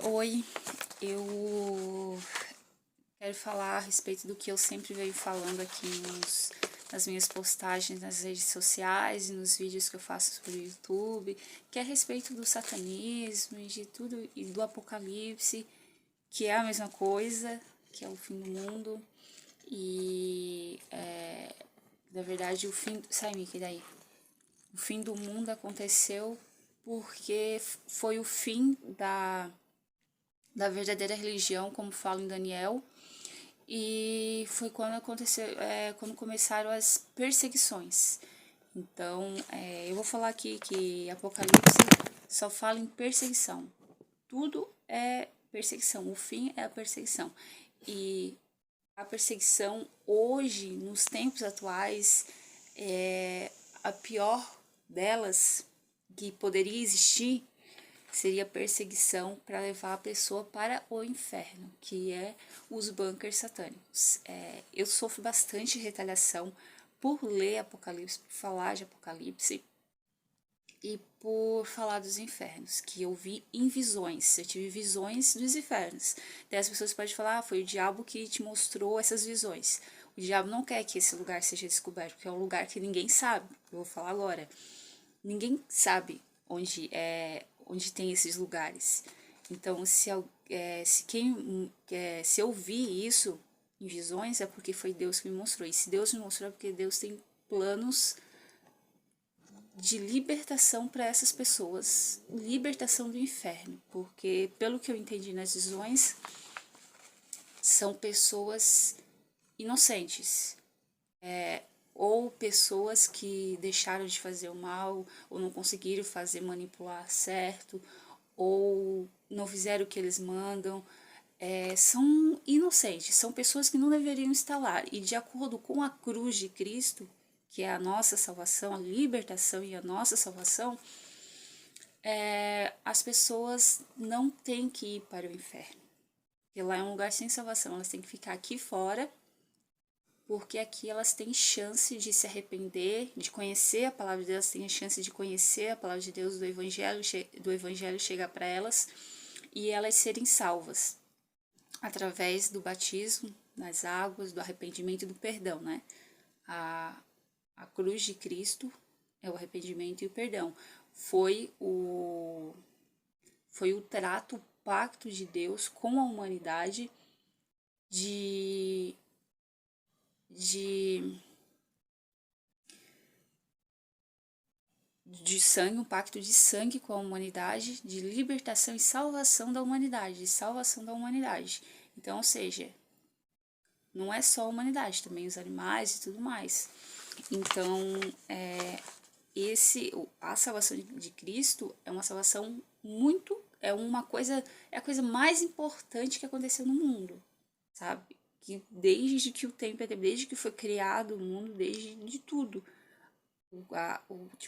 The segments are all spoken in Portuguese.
Oi, eu quero falar a respeito do que eu sempre venho falando aqui nas minhas postagens nas redes sociais e nos vídeos que eu faço sobre o YouTube, que é a respeito do satanismo e de tudo, e do apocalipse, que é a mesma coisa, que é o fim do mundo, e na verdade sai, Mickey, daí. O fim do mundo aconteceu porque foi o fim da verdadeira religião, como fala em Daniel, e foi quando aconteceu, quando começaram as perseguições. Então, eu vou falar aqui que Apocalipse só fala em perseguição. Tudo é perseguição, o fim é a perseguição. E a perseguição hoje, nos tempos atuais, é a pior delas que poderia existir seria perseguição para levar a pessoa para o inferno, que é os bunkers satânicos. Eu sofro bastante retaliação por ler Apocalipse, por falar de Apocalipse e por falar dos infernos, que eu vi em visões. Eu tive visões dos infernos. Daí as pessoas podem falar, foi o diabo que te mostrou essas visões. O diabo não quer que esse lugar seja descoberto, porque é um lugar que ninguém sabe. Eu vou falar agora. Ninguém sabe onde tem esses lugares. Então, se eu vi isso em visões, é porque foi Deus que me mostrou. E se Deus me mostrou, é porque Deus tem planos de libertação para essas pessoas, libertação do inferno, porque pelo que eu entendi nas visões, são pessoas inocentes, ou pessoas que deixaram de fazer o mal, ou não conseguiram fazer manipular certo, ou não fizeram o que eles mandam, são inocentes, são pessoas que não deveriam estar lá, e de acordo com a cruz de Cristo, que é a nossa salvação, a libertação e a nossa salvação, as pessoas não têm que ir para o inferno. Porque lá é um lugar sem salvação, elas têm que ficar aqui fora, porque aqui elas têm chance de se arrepender, de conhecer a palavra de Deus, têm a chance de conhecer a palavra de Deus, do evangelho chegar para elas e elas serem salvas através do batismo nas águas, do arrependimento e do perdão, né? A cruz de Cristo é o arrependimento e o perdão. Foi o trato, o pacto de Deus com a humanidade de sangue, um pacto de sangue com a humanidade, de libertação e salvação da humanidade, de salvação da humanidade. Então, ou seja, não é só a humanidade, também os animais e tudo mais. Então, a salvação de Cristo é uma salvação é a coisa mais importante que aconteceu no mundo, sabe? Que desde que o tempo desde que foi criado o mundo, desde de tudo,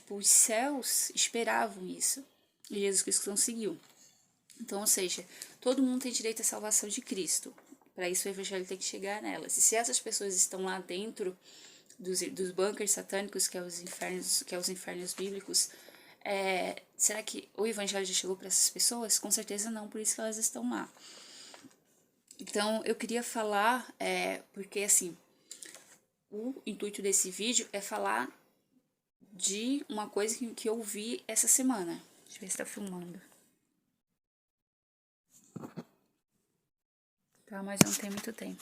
os céus esperavam isso e Jesus Cristo conseguiu. Então, ou seja, todo mundo tem direito à salvação de Cristo. Para isso o evangelho tem que chegar nelas. E se essas pessoas estão lá dentro dos bunkers satânicos, que é os infernos bíblicos, será que o evangelho já chegou para essas pessoas? Com certeza não, por isso que elas estão lá. Então, eu queria falar, porque assim, o intuito desse vídeo é falar de uma coisa que eu vi essa semana. Deixa eu ver se tá filmando. Tá, mas não tem muito tempo.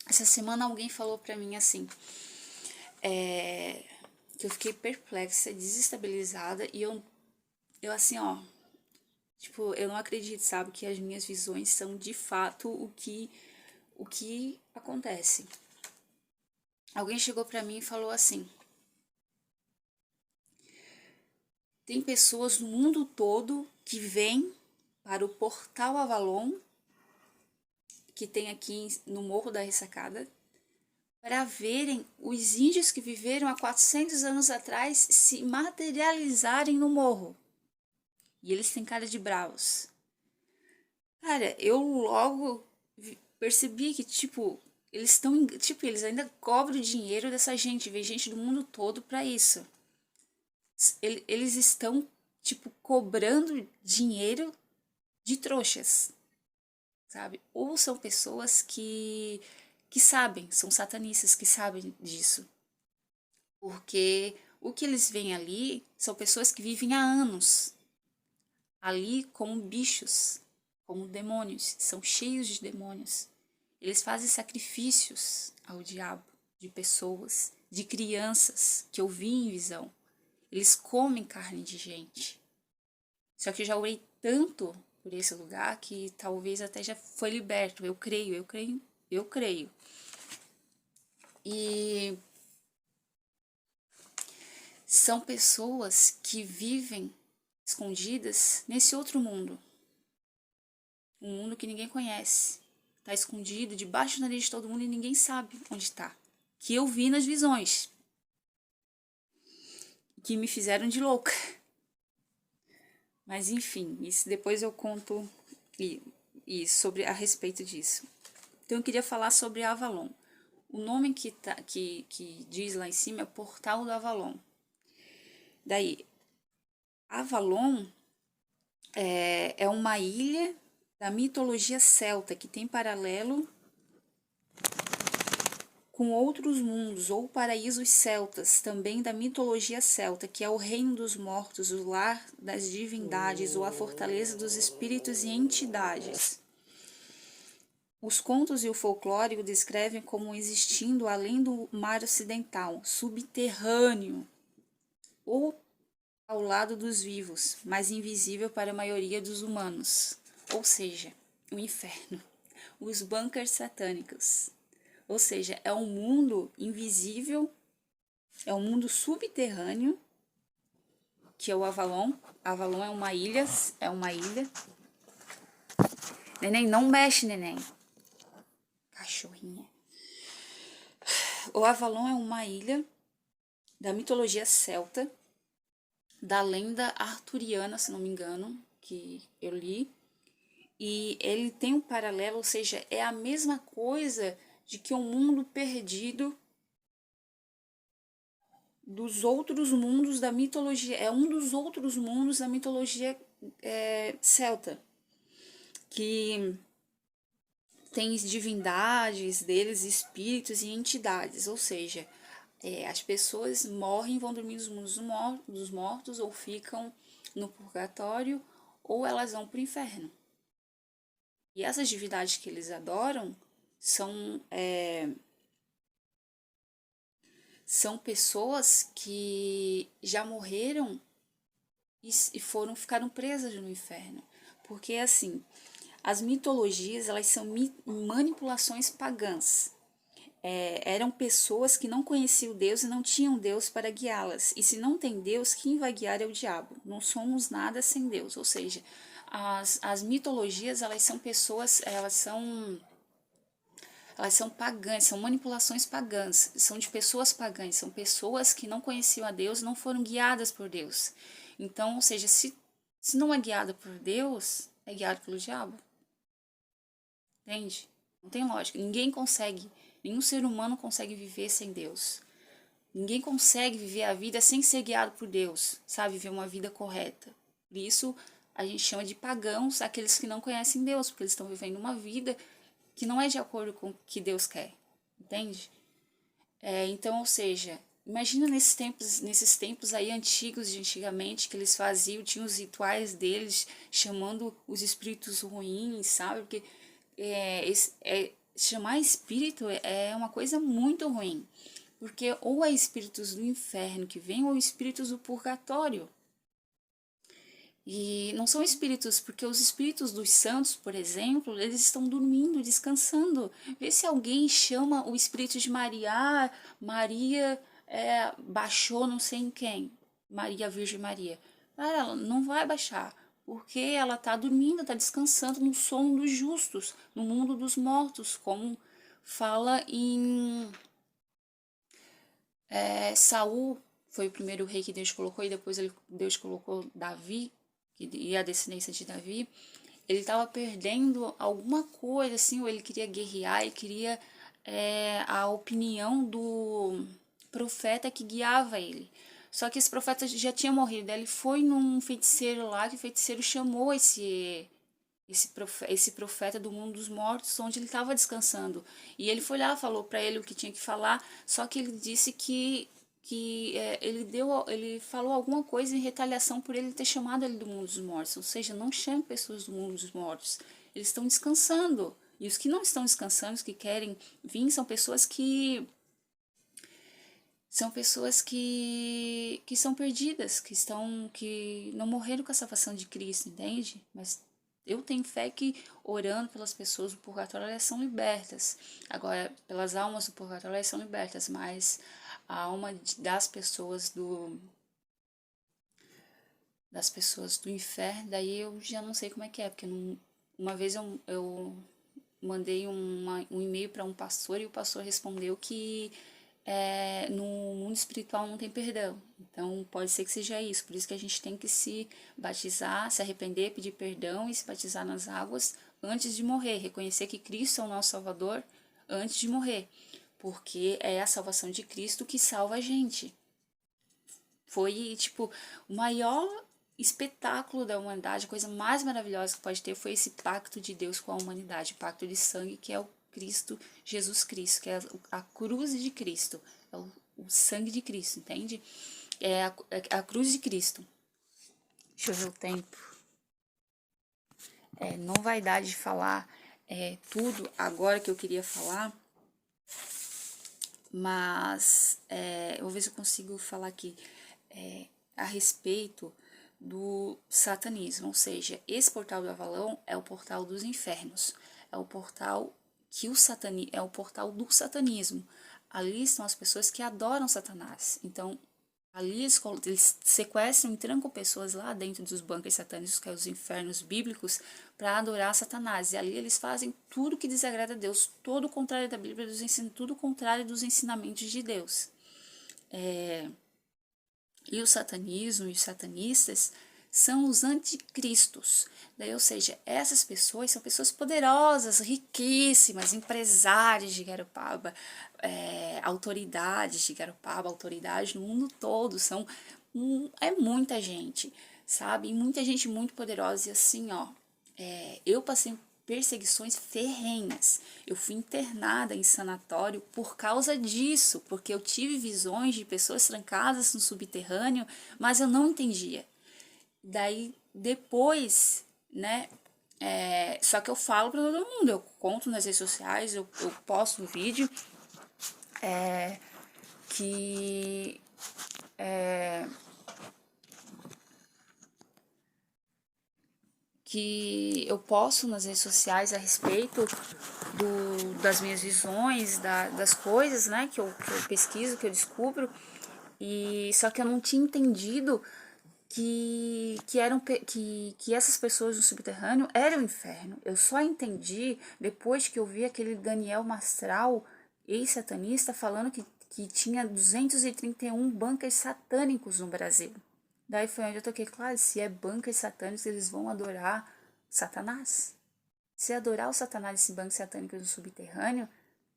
Essa semana alguém falou pra mim assim, que eu fiquei perplexa, desestabilizada, e eu assim, ó, tipo, eu não acredito, sabe, que as minhas visões são de fato o que acontece. Alguém chegou pra mim e falou assim: tem pessoas no mundo todo que vêm para o Portal Avalon, que tem aqui no Morro da Ressacada, para verem os índios que viveram há 400 anos atrás se materializarem no morro. E eles têm cara de bravos. Cara, eu logo percebi que, tipo, eles ainda cobram dinheiro dessa gente, vem gente do mundo todo para isso. Eles estão, tipo, cobrando dinheiro de trouxas, sabe? Ou são pessoas que sabem, são satanistas que sabem disso. Porque o que eles veem ali são pessoas que vivem há anos ali como bichos, como demônios, são cheios de demônios. Eles fazem sacrifícios ao diabo de pessoas, de crianças que eu vi em visão. Eles comem carne de gente. Só que eu já orei tanto por esse lugar que talvez até já foi liberto. Eu creio. E são pessoas que vivem escondidas nesse outro mundo. Um mundo que ninguém conhece. Está escondido debaixo do nariz de todo mundo e ninguém sabe onde está. Que eu vi nas visões. Que me fizeram de louca. Mas enfim, isso depois eu conto sobre a respeito disso. Então eu queria falar sobre Avalon. O nome que diz lá em cima é Portal do Avalon. Daí, Avalon é uma ilha da mitologia celta que tem paralelo com outros mundos ou paraísos celtas, também da mitologia celta, que é o reino dos mortos, o lar das divindades ou a fortaleza dos espíritos e entidades. Os contos e o folclore o descrevem como existindo além do mar ocidental, subterrâneo, ou ao lado dos vivos, mas invisível para a maioria dos humanos, ou seja, o inferno, os bunkers satânicos. Ou seja, é um mundo invisível, é um mundo subterrâneo, que é o Avalon. Avalon é uma ilha, Neném, não mexe, neném. Cachorrinha. O Avalon é uma ilha da mitologia celta, da lenda arturiana, se não me engano, que eu li. E ele tem um paralelo, ou seja, é a mesma coisa de que um mundo perdido dos outros mundos da mitologia, é um dos outros mundos da mitologia celta, que tem divindades deles, espíritos e entidades, ou seja, as pessoas morrem, vão dormir nos mundos dos mortos, ou ficam no purgatório, ou elas vão para o inferno. E essas divindades que eles adoram são pessoas que já morreram e ficaram presas no inferno. Porque, assim, as mitologias, elas são manipulações pagãs. Eram pessoas que não conheciam Deus e não tinham Deus para guiá-las. E se não tem Deus, quem vai guiar é o diabo. Não somos nada sem Deus. Ou seja, as mitologias, elas são pessoas, elas são pagãs, são manipulações pagãs, são de pessoas pagãs, são pessoas que não conheciam a Deus, não foram guiadas por Deus. Então, ou seja, se não é guiada por Deus, é guiado pelo diabo. Entende? Não tem lógica. Nenhum ser humano consegue viver sem Deus. Ninguém consegue viver a vida sem ser guiado por Deus, sabe? Viver uma vida correta. Por isso, a gente chama de pagãos aqueles que não conhecem Deus, porque eles estão vivendo uma vida que não é de acordo com o que Deus quer, entende? Então, ou seja, imagina nesses tempos aí antigos, de antigamente, que eles faziam, tinham os rituais deles, chamando os espíritos ruins, sabe? Porque chamar espírito é uma coisa muito ruim, porque ou é espíritos do inferno que vêm, ou espíritos do purgatório. E não são espíritos, porque os espíritos dos santos, por exemplo, eles estão dormindo, descansando. Vê se alguém chama o espírito de Maria. Ah, Maria baixou não sei em quem. Maria, Virgem Maria. Ela não vai baixar, porque ela está dormindo, está descansando no sono dos justos, no mundo dos mortos, como fala em Saul, foi o primeiro rei que Deus colocou, e depois Deus colocou Davi, e a descendência de Davi. Ele estava perdendo alguma coisa, assim, ou ele queria guerrear, ele queria a opinião do profeta que guiava ele. Só que esse profeta já tinha morrido, ele foi num feiticeiro lá, que o feiticeiro chamou esse profeta do mundo dos mortos, onde ele estava descansando. E ele foi lá, falou para ele o que tinha que falar, só que ele disse ele falou alguma coisa em retaliação por ele ter chamado ele do mundo dos mortos. Ou seja, não chame pessoas do mundo dos mortos. Eles estão descansando. E os que não estão descansando, os que querem vir, são pessoas que são perdidas, que não morreram com a salvação de Cristo, entende? Mas eu tenho fé que orando pelas pessoas do purgatório, elas são libertas. Agora, pelas almas do purgatório, elas são libertas, mas a alma das pessoas do inferno, daí eu já não sei como é que é, porque uma vez eu mandei um e-mail para um pastor e o pastor respondeu que no mundo espiritual não tem perdão. Então pode ser que seja isso. Por isso que a gente tem que se batizar, se arrepender, pedir perdão e se batizar nas águas antes de morrer. Reconhecer que Cristo é o nosso Salvador antes de morrer. Porque é a salvação de Cristo que salva a gente. Foi, tipo, o maior espetáculo da humanidade, a coisa mais maravilhosa que pode ter foi esse pacto de Deus com a humanidade, o pacto de sangue que é o Cristo, Jesus Cristo, que é a cruz de Cristo, é o sangue de Cristo, entende? É a cruz de Cristo. Deixa eu ver o tempo. Não vai dar de falar tudo agora que eu queria falar, mas eu vou ver se eu consigo falar aqui a respeito do satanismo, ou seja, esse portal do Avalão é o portal dos infernos, é o portal é o portal do satanismo. Ali estão as pessoas que adoram Satanás. Então, ali eles sequestram e trancam pessoas lá dentro dos bunkers satânicos, que é os infernos bíblicos, para adorar Satanás. E ali eles fazem tudo que desagrada a Deus, todo o contrário da Bíblia, tudo o contrário dos ensinamentos de Deus. E o satanismo e os satanistas são os anticristos. Daí, ou seja, essas pessoas são pessoas poderosas, riquíssimas, empresários de Garopaba, autoridades de Garopaba, autoridades no mundo todo. É muita gente, sabe? E muita gente muito poderosa. E assim, ó, eu passei perseguições ferrenhas. Eu fui internada em sanatório por causa disso, porque eu tive visões de pessoas trancadas no subterrâneo, mas eu não entendia. Daí, depois, né, só que eu falo para todo mundo, eu conto nas redes sociais, eu posto um vídeo, que eu posto nas redes sociais a respeito das minhas visões, das coisas, né, que eu pesquiso, que eu descubro, e só que eu não tinha entendido que essas pessoas no subterrâneo eram o inferno. Eu só entendi depois que eu vi aquele Daniel Mastral, ex-satanista, falando que tinha 231 bunkers satânicos no Brasil. Daí foi onde eu toquei, claro, se é bunkers satânicos, eles vão adorar Satanás. Se adorar o Satanás, esse banco satânico no subterrâneo,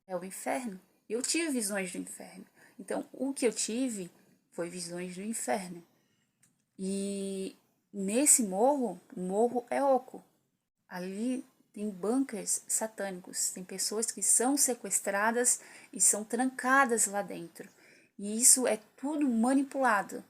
é o inferno. Eu tive visões do inferno. Então, o que eu tive foi visões do inferno. E nesse morro, o morro é oco. Ali tem bunkers satânicos, tem pessoas que são sequestradas e são trancadas lá dentro. E isso é tudo manipulado.